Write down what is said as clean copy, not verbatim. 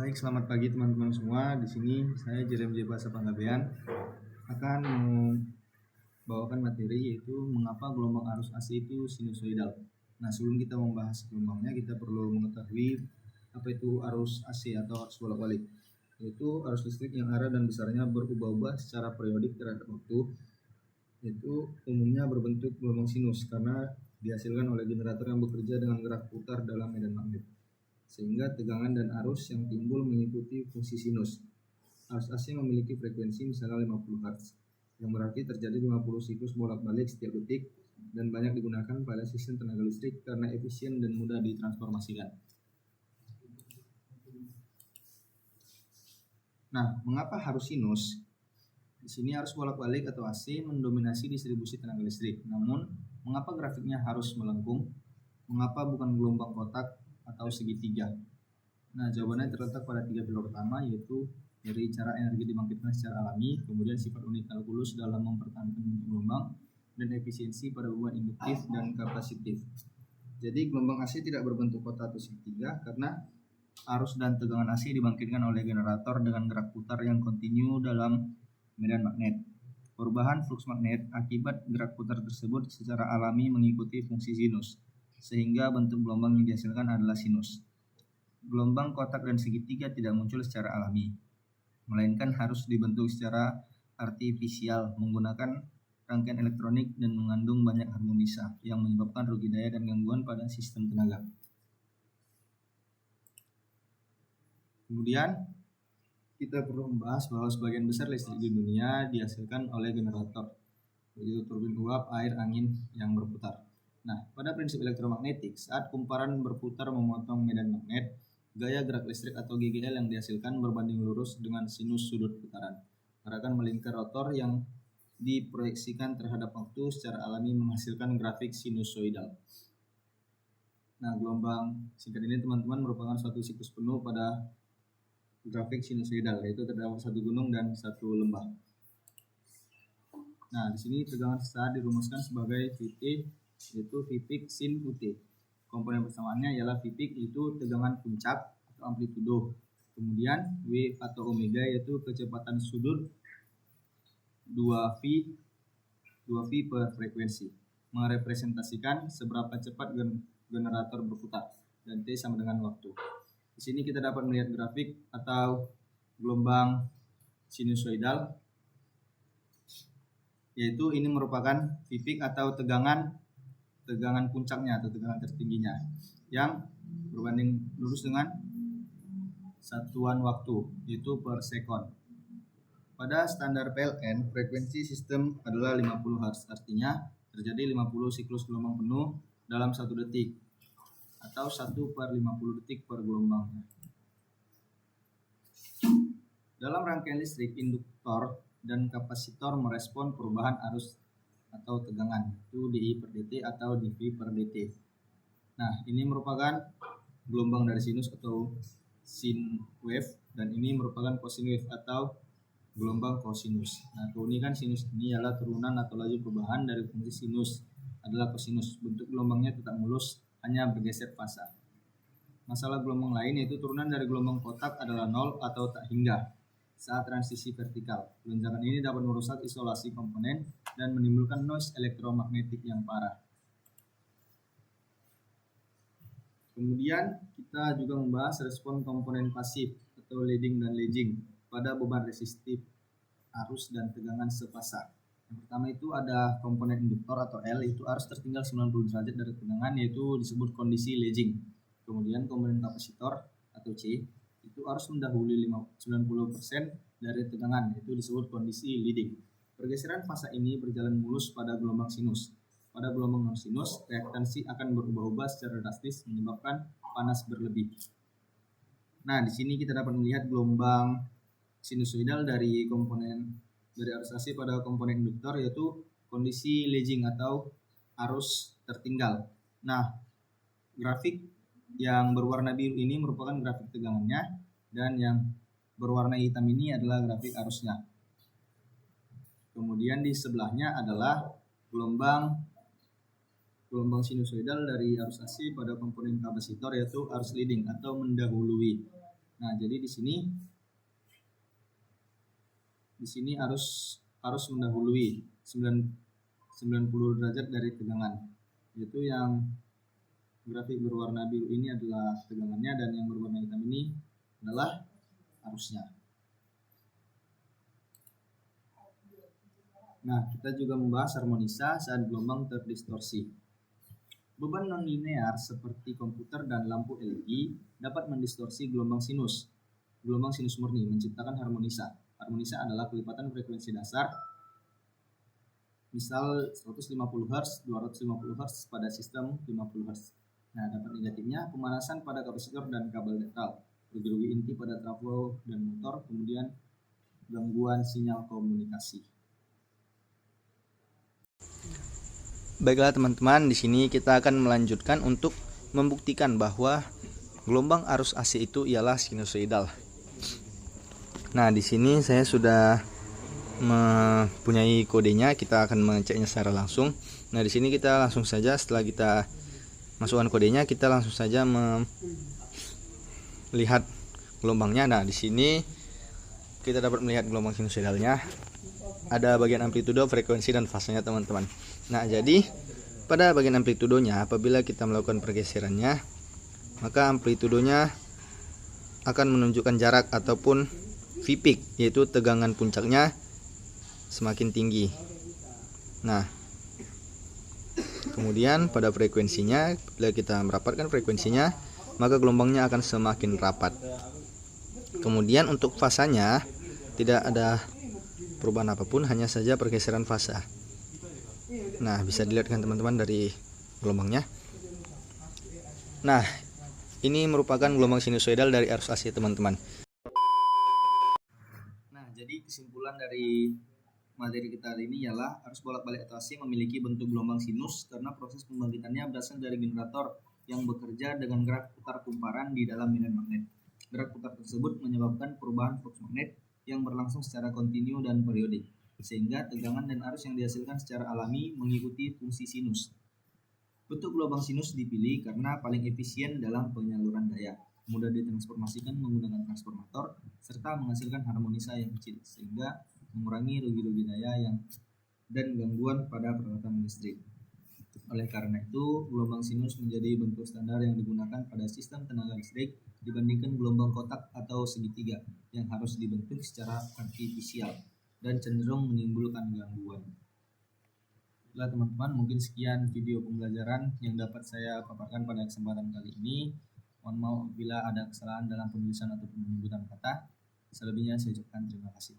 Baik, selamat pagi teman-teman semua. Di sini saya Jerem J. Basa Panggabean akan membawakan materi yaitu mengapa gelombang arus AC itu sinusoidal. Nah, sebelum kita membahas gelombangnya, kita perlu mengetahui apa itu arus AC atau arus bolak-balik. Yaitu arus listrik yang arah dan besarnya berubah-ubah secara periodik terhadap waktu. Itu umumnya berbentuk gelombang sinus karena dihasilkan oleh generator yang bekerja dengan gerak putar dalam medan magnet, sehingga tegangan dan arus yang timbul mengikuti fungsi sinus. Arus AC memiliki frekuensi misalnya 50 Hz, yang berarti terjadi 50 siklus bolak-balik setiap detik dan banyak digunakan pada sistem tenaga listrik karena efisien dan mudah ditransformasikan. Nah, mengapa harus sinus? Di sini arus bolak-balik atau AC mendominasi distribusi tenaga listrik. Namun, mengapa grafiknya harus melengkung? Mengapa bukan gelombang kotak atau segitiga? Nah, jawabannya terletak pada tiga pilar utama, yaitu dari cara energi dibangkitkan secara alami, kemudian sifat unit kalkulus dalam mempertahankan bentuk gelombang, dan efisiensi pada beban induktif dan kapasitif. Jadi gelombang AC tidak berbentuk kotak atau segitiga karena arus dan tegangan AC dibangkitkan oleh generator dengan gerak putar yang kontinu dalam medan magnet. Perubahan flux magnet akibat gerak putar tersebut secara alami mengikuti fungsi sinus, sehingga bentuk gelombang yang dihasilkan adalah sinus. Gelombang kotak dan segitiga tidak muncul secara alami, melainkan harus dibentuk secara artifisial menggunakan rangkaian elektronik dan mengandung banyak harmonisa yang menyebabkan rugi daya dan gangguan pada sistem tenaga. Kemudian kita perlu membahas bahwa sebagian besar listrik di dunia dihasilkan oleh generator, yaitu turbin uap, air, angin yang berputar. Nah, pada prinsip elektromagnetik, saat kumparan berputar memotong medan magnet, gaya gerak listrik atau GGL yang dihasilkan berbanding lurus dengan sinus sudut putaran. Gerakan melingkar rotor yang diproyeksikan terhadap waktu secara alami menghasilkan grafik sinusoidal. Nah, gelombang singkat ini teman-teman merupakan suatu siklus penuh pada grafik sinusoidal, yaitu terdapat satu gunung dan satu lembah. Nah, di sini tegangan sesaat dirumuskan sebagai Vt, yaitu V peak sin Ut. Komponen persamaannya ialah V peak yaitu tegangan puncak atau amplitudo. Kemudian W atau omega yaitu kecepatan sudut 2V per frekuensi, merepresentasikan seberapa cepat generator berputar, dan T sama dengan waktu. Di sini kita dapat melihat grafik atau gelombang sinusoidal, yaitu ini merupakan V peak atau tegangan puncaknya atau tegangan tertingginya yang berbanding lurus dengan satuan waktu, yaitu per sekon. Pada standar PLN, frekuensi sistem adalah 50 Hz, artinya terjadi 50 siklus gelombang penuh dalam 1 detik atau 1/50 detik per gelombang. Dalam rangkaian listrik, induktor dan kapasitor merespon perubahan arus atau tegangan, itu dI per dt atau dV per dt. Nah, ini merupakan gelombang dari sinus atau sin wave, dan ini merupakan cosine wave atau gelombang kosinus. Nah, keunikan sinus ini adalah turunan atau laju perubahan dari fungsi sinus adalah kosinus. Bentuk gelombangnya tetap mulus, hanya bergeser fasa. Masalah gelombang lain yaitu turunan dari gelombang kotak adalah 0 atau tak hingga saat transisi vertikal. Lonjakan ini dapat merusak isolasi komponen dan menimbulkan noise elektromagnetik yang parah. Kemudian kita juga membahas respon komponen pasif atau leading dan lagging pada beban resistif, arus dan tegangan sepasa. Yang pertama itu ada komponen induktor atau L, itu arus tertinggal 90 derajat dari tegangan, yaitu disebut kondisi lagging. Kemudian komponen kapasitor atau C, itu arus mendahului 90% dari tegangan, yaitu disebut kondisi leading. Pergeseran fasa ini berjalan mulus pada gelombang sinus. Pada gelombang non sinus, reaktansi akan berubah-ubah secara drastis menyebabkan panas berlebih. Nah, di sini kita dapat melihat gelombang sinusoidal dari arus AC pada komponen induktor, yaitu kondisi lagging atau arus tertinggal. Nah, grafik yang berwarna biru ini merupakan grafik tegangannya, dan yang berwarna hitam ini adalah grafik arusnya. Kemudian di sebelahnya adalah gelombang sinusoidal dari arus AC pada komponen kapasitor, yaitu arus leading atau mendahului. Nah, jadi di sini harus mendahului 90 derajat dari tegangan, yaitu yang grafik berwarna biru ini adalah tegangannya dan yang berwarna hitam ini adalah arusnya. Nah, kita juga membahas harmonisa saat gelombang terdistorsi. Beban non-linear seperti komputer dan lampu LED dapat mendistorsi gelombang sinus murni, menciptakan harmonisa. Harmonisa adalah kelipatan frekuensi dasar, misal 150 Hz, 250 Hz pada sistem 50 Hz. Nah, dampak negatifnya pemanasan pada kapasitor dan kabel netral, rugi-rugi inti pada trafo dan motor, kemudian gangguan sinyal komunikasi. Baiklah teman-teman, di sini kita akan melanjutkan untuk membuktikan bahwa gelombang arus AC itu ialah sinusoidal. Nah, di sini saya sudah mempunyai kodenya, kita akan mengeceknya secara langsung. Nah, di sini kita langsung saja setelah kita masukkan kodenya, kita langsung saja melihat gelombangnya. Nah, di sini kita dapat melihat gelombang sinusoidalnya. Ada bagian amplitudo, frekuensi, dan fasenya teman-teman. Nah, jadi pada bagian amplitudonya, apabila kita melakukan pergeserannya, maka amplitudonya akan menunjukkan jarak ataupun V-peak, yaitu tegangan puncaknya semakin tinggi. Nah, kemudian pada frekuensinya, bila kita merapatkan frekuensinya, maka gelombangnya akan semakin rapat. Kemudian untuk fasanya tidak ada perubahan apapun, hanya saja pergeseran fasa. Nah, bisa dilihat kan teman-teman dari gelombangnya. Nah, ini merupakan gelombang sinusoidal dari arus AC teman-teman. Nah, jadi kesimpulan dari materi kita hari ini ialah arus bolak-balik atau AC memiliki bentuk gelombang sinus karena proses pembangkitannya berasal dari generator yang bekerja dengan gerak putar kumparan di dalam medan magnet. Gerak putar tersebut menyebabkan perubahan flux magnet yang berlangsung secara kontinu dan periodik, sehingga tegangan dan arus yang dihasilkan secara alami mengikuti fungsi sinus. Bentuk gelombang sinus dipilih karena paling efisien dalam penyaluran daya, mudah ditransformasikan menggunakan transformator, serta menghasilkan harmonisa yang kecil, sehingga mengurangi rugi-rugi daya dan gangguan pada peralatan listrik. Oleh karena itu, gelombang sinus menjadi bentuk standar yang digunakan pada sistem tenaga listrik dibandingkan gelombang kotak atau segitiga yang harus dibentuk secara artifisial dan cenderung menimbulkan gangguan. Baiklah teman-teman, mungkin sekian video pembelajaran yang dapat saya paparkan pada kesempatan kali ini. Mohon maaf bila ada kesalahan dalam penulisan ataupun penyebutan kata. Selebihnya saya ucapkan terima kasih.